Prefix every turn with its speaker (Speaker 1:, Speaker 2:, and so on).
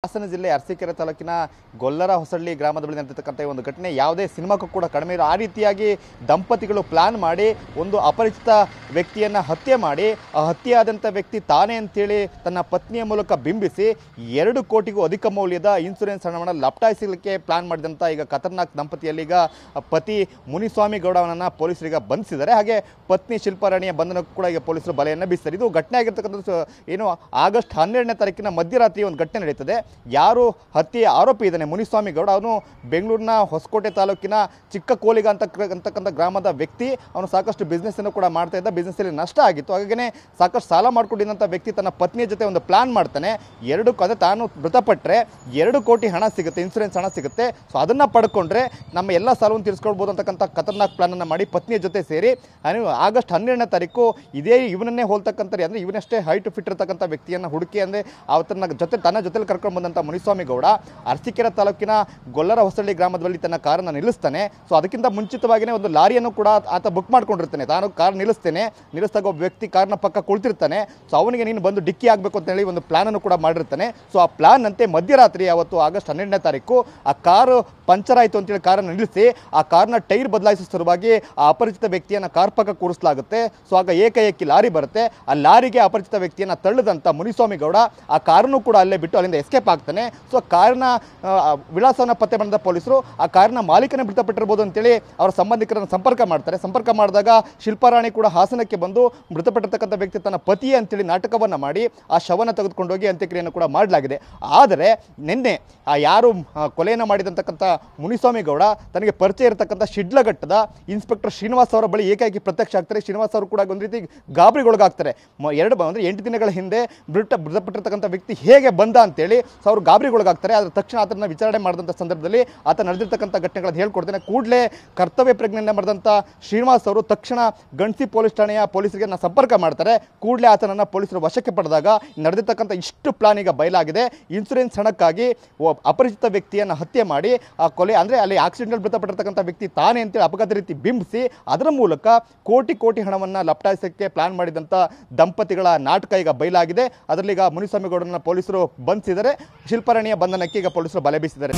Speaker 1: ಹಾಸನ ಜಿಲ್ಲೆ ಅರಸೀಕೆರೆ ತಾಲೂಕಿನ ಗೊಲ್ಲರ ಹೊಸಳ್ಳಿ ಗ್ರಾಮದ ಬಳಿ ನಡೆದಿರ್ತಕ್ಕಂಥ ಒಂದು ಘಟನೆ ಯಾವುದೇ ಸಿನಿಮಾಕ್ಕೂ ಕೂಡ ಕಡಿಮೆ ಇರೋ ಆ ರೀತಿಯಾಗಿ ದಂಪತಿಗಳು ಪ್ಲಾನ್ ಮಾಡಿ ಒಂದು ಅಪರಿಚಿತ ವ್ಯಕ್ತಿಯನ್ನು ಹತ್ಯೆ ಮಾಡಿ ಆ ಹತ್ಯೆಯಾದಂಥ ವ್ಯಕ್ತಿ ತಾನೇ ಅಂತೇಳಿ ತನ್ನ ಪತ್ನಿಯ ಮೂಲಕ ಬಿಂಬಿಸಿ 2 ಕೋಟಿಗೂ ಅಧಿಕ ಮೌಲ್ಯದ ಇನ್ಶೂರೆನ್ಸ್ ಹಣವನ್ನು ಲಪಟಾಯಿಸಲಿಕ್ಕೆ ಪ್ಲಾನ್ ಮಾಡಿದಂಥ ಈಗ ಖತರ್ನಾಕ್ ದಂಪತಿಯಲ್ಲಿ ಈಗ ಪತಿ ಮುನಿಸ್ವಾಮಿ ಗೌಡವನನ್ನು ಪೊಲೀಸರಿಗೆ ಬಂಧಿಸಿದ್ದಾರೆ. ಹಾಗೆ ಪತ್ನಿ ಶಿಲ್ಪಾರಾಣಿಯ ಬಂಧನಕ್ಕೂ ಕೂಡ ಈಗ ಪೊಲೀಸರು ಬಲೆಯನ್ನು ಬೀಸಿದ್ದಾರೆ. ಇದು ಘಟನೆ ಆಗಿರ್ತಕ್ಕಂಥದ್ದು ಏನು ಆಗಸ್ಟ್ 12ನೇ ತಾರೀಕಿನ ಮಧ್ಯರಾತ್ರಿ ಒಂದು ಘಟನೆ ನಡೀತದೆ. ಯಾರು ಹತ್ಯೆಯ ಆರೋಪಿ ಇದ್ದಾನೆ ಮುನಿಸ್ವಾಮಿ ಗೌಡ, ಅವನು ಬೆಂಗಳೂರಿನ ಹೊಸಕೋಟೆ ತಾಲೂಕಿನ ಚಿಕ್ಕ ಕೋಲಿಗ ಅಂತಕ್ಕಂಥ ಗ್ರಾಮದ ವ್ಯಕ್ತಿ. ಅವನು ಸಾಕಷ್ಟು ಬಿಸ್ನೆಸ್ ಅನ್ನು ಕೂಡ ಮಾಡ್ತಾ ಇದ್ದ. ಬಿಸ್ನೆಸ್ ಅಲ್ಲಿ ನಷ್ಟ ಆಗಿತ್ತು. ಹಾಗಾಗಿ ಸಾಕಷ್ಟು ಸಾಲ ಮಾಡ್ಕೊಂಡಿದ್ದಂಥ ವ್ಯಕ್ತಿ ತನ್ನ ಪತ್ನಿಯ ಜೊತೆ ಒಂದು ಪ್ಲಾನ್ ಮಾಡ್ತಾನೆ. ತಾನು ಮೃತಪಟ್ಟರೆ 2 ಕೋಟಿ ಹಣ ಸಿಗುತ್ತೆ, ಇನ್ಸೂರೆನ್ಸ್ ಹಣ ಸಿಗುತ್ತೆ. ಸೊ ಅದನ್ನ ಪಡ್ಕೊಂಡ್ರೆ ನಮ್ಮ ಎಲ್ಲ ಸಾಲವನ್ನು ತೀರಿಸ್ಕೊಳ್ಬೋದು ಅಂತಕ್ಕಂಥ ಖತರ್ನಾಕ್ ಪ್ಲಾನ್ ಅನ್ನು ಮಾಡಿ ಪತ್ನಿಯ ಜೊತೆ ಸೇರಿ ಆಗಸ್ಟ್ 12ನೇ ತಾರೀಕು ಇವನನ್ನೇ ಹೋಲ್ತಕ್ಕಂಥ ಅಂದ್ರೆ ಇವನಷ್ಟೇ ಹೈಟ್ ಫಿಟ್ ಇರತಕ್ಕಂಥ ವ್ಯಕ್ತಿಯನ್ನು ಹುಡುಕಿ ಅಂದ್ರೆ ತನ್ನ ಜೊತೆಲಿ ಕರ್ಕೊಂಡು ಬಂದಂಥ ಮುನಿಸ್ವಾಮಿ ಗೌಡ ಅರಸೀಕೆರೆ ತಾಲೂಕಿನ ಗೊಲ್ಲರ ಹೊಸಳ್ಳಿ ಗ್ರಾಮದಲ್ಲಿ ತನ್ನ ಕಾರನ್ನು ನಿಲ್ಲಿಸ್ತಾನೆ. ಸೊ ಅದಕ್ಕಿಂತ ಮುಂಚಿತವಾಗಿಯೇ ಒಂದು ಲಾರಿಯನ್ನು ಕೂಡ ಆತ ಬುಕ್ ಮಾಡ್ಕೊಂಡಿರ್ತಾನೆ. ತಾನು ಕಾರ್ ನಿಲ್ಲಿಸಿದಾಗ ಒಬ್ಬ ವ್ಯಕ್ತಿ ಕಾರ್ನ ಪಕ್ಕ ಕುಳಿತಿರ್ತಾನೆ. ಸೊ ಅವನಿಗೆ ನೀನು ಬಂದು ಡಿಕ್ಕಿ ಆಗಬೇಕು ಅಂತ ಹೇಳಿ ಒಂದು ಪ್ಲಾನ್ ಅನ್ನು ಕೂಡ ಮಾಡಿರ್ತಾನೆ. ಸೊ ಆ ಪ್ಲಾನ್ ಅಂತೆ ಮಧ್ಯರಾತ್ರಿ ಅವತ್ತು ಆಗಸ್ಟ್ 12ನೇ ತಾರೀಕು ಆ ಕಾರು ಪಂಚರ್ ಆಯಿತು ಅಂತೇಳಿ ಕಾರನ್ನು ನಿಲ್ಲಿಸಿ ಆ ಕಾರ್ನ ಟೈರ್ ಬದಲಾಯಿಸುವ ಸಲುವಾಗಿ ಆ ಅಪರಿಚಿತ ವ್ಯಕ್ತಿಯನ್ನು ಕಾರ್ ಪಕ್ಕ ಕೂರಿಸಲಾಗುತ್ತೆ. ಸೊ ಆಗ ಏಕಾಏಕಿ ಲಾರಿ ಬರುತ್ತೆ. ಆ ಲಾರಿಗೆ ಅಪರಿಚಿತ ವ್ಯಕ್ತಿಯನ್ನು ತಳ್ಳಿದಂಥ ಮುನಿಸ್ವಾಮಿ ಗೌಡ ಆ ಕಾರನ್ನು ಕೂಡ ಅಲ್ಲೇ ಬಿಟ್ಟು ಅಲ್ಲಿಂದ ಎಸ್ಕೇಪ್ ಆಗ್ತಾನೆ. ಸೊ ಕಾರಿನ ವಿಳಾಸವನ್ನು ಪತ್ತೆ ಮಾಡಿದ ಪೊಲೀಸರು ಆ ಕಾರಿನ ಮಾಲೀಕನೇ ಮೃತಪಟ್ಟಿರ್ಬೋದು ಅಂತೇಳಿ ಅವರ ಸಂಬಂಧಿಕರನ್ನು ಸಂಪರ್ಕ ಮಾಡ್ತಾರೆ. ಸಂಪರ್ಕ ಮಾಡಿದಾಗ ಶಿಲ್ಪಾರಾಣಿ ಕೂಡ ಹಾಸನಕ್ಕೆ ಬಂದು ಮೃತಪಟ್ಟಿರ್ತಕ್ಕಂಥ ವ್ಯಕ್ತಿ ತನ್ನ ಪತಿಯೇ ಅಂತೇಳಿ ನಾಟಕವನ್ನು ಮಾಡಿ ಆ ಶವನ ತೆಗೆದುಕೊಂಡೋಗಿ ಅಂತ್ಯಕ್ರಿಯೆಯನ್ನು ಕೂಡ ಮಾಡಲಾಗಿದೆ. ಆದರೆ ನಿನ್ನೆ ಯಾರು ಕೊಲೆಯನ್ನು ಮಾಡಿದಂತಕ್ಕಂಥ ಮುನಿಸ್ವಾಮಿ ಗೌಡ ತನಗೆ ಪರಿಚಯ ಇರತಕ್ಕಂಥ ಶಿಡ್ಲಘಟ್ಟದ ಇನ್ಸ್ಪೆಕ್ಟರ್ ಶ್ರೀನಿವಾಸ್ ಅವರ ಬಳಿ ಏಕಾಏಕಿ ಪ್ರತ್ಯಕ್ಷ ಆಗ್ತಾರೆ. ಶ್ರೀನಿವಾಸ್ ಅವರು ಕೂಡ ಒಂದು ರೀತಿ ಗಾಬರಿಗೊಳಗಾಗ್ತಾರೆ. 8 ದಿನಗಳ ಹಿಂದೆ ಮೃತಪಟ್ಟಿರ್ತಕ್ಕಂಥ ವ್ಯಕ್ತಿ ಹೇಗೆ ಬಂದ ಅಂತೇಳಿ ಅವರು ಗಾಬರಿಗೊಳಗಾಗ್ತಾರೆ. ಅದರ ತಕ್ಷಣ ಆತನ ವಿಚಾರಣೆ ಮಾಡಿದಂಥ ಸಂದರ್ಭದಲ್ಲಿ ಆತ ನಡೆದಿರ್ತಕ್ಕಂಥ ಘಟನೆಗಳನ್ನು ಹೇಳ್ಕೊಡ್ತೇನೆ. ಕೂಡಲೇ ಕರ್ತವ್ಯ ಪ್ರಜ್ಞೆಯನ್ನು ಮಾಡಿದಂಥ ಶ್ರೀನಿವಾಸ್ ಅವರು ತಕ್ಷಣ ಗಣಸಿ ಪೊಲೀಸ್ ಠಾಣೆಯ ಪೊಲೀಸರಿಗೆ ಸಂಪರ್ಕ ಮಾಡ್ತಾರೆ. ಕೂಡಲೇ ಆತನನ್ನು ಪೊಲೀಸರು ವಶಕ್ಕೆ ಪಡೆದಾಗ ನಡೆದಿರ್ತಕ್ಕಂಥ ಇಷ್ಟು ಪ್ಲಾನ್ ಈಗ ಬಯಲಾಗಿದೆ. ಇನ್ಸೂರೆನ್ಸ್ ಹಣಕ್ಕಾಗಿ ಅಪರಿಚಿತ ವ್ಯಕ್ತಿಯನ್ನು ಹತ್ಯೆ ಮಾಡಿ ಆ ಕೊಲೆ ಅಂದರೆ ಅಲ್ಲಿ ಆಕ್ಸಿಡೆಂಟಲ್ ಮೃತಪಟ್ಟಿರ್ತಕ್ಕಂಥ ವ್ಯಕ್ತಿ ತಾನೇ ಅಂತೇಳಿ ಅಪಘಾತ ರೀತಿ ಬಿಂಬಿಸಿ ಅದರ ಮೂಲಕ ಕೋಟಿ ಹಣವನ್ನು ಲಪಟಾಯಿಸಕ್ಕೆ ಪ್ಲಾನ್ ಮಾಡಿದಂಥ ದಂಪತಿಗಳ ನಾಟಕ ಈಗ ಬಯಲಾಗಿದೆ. ಅದರಲ್ಲಿ ಈಗ ಮುನಿಸ್ವಾಮಿ ಗೌಡರನ್ನ ಪೊಲೀಸರು ಬಂಧಿಸಿದ್ದಾರೆ. ಶಿಲ್ಪಾರಾಣಿಯ ಬಂಧನಕ್ಕೆ ಈಗ ಪೊಲೀಸರು ಬಲೆ ಬೀಸಿದ್ದಾರೆ.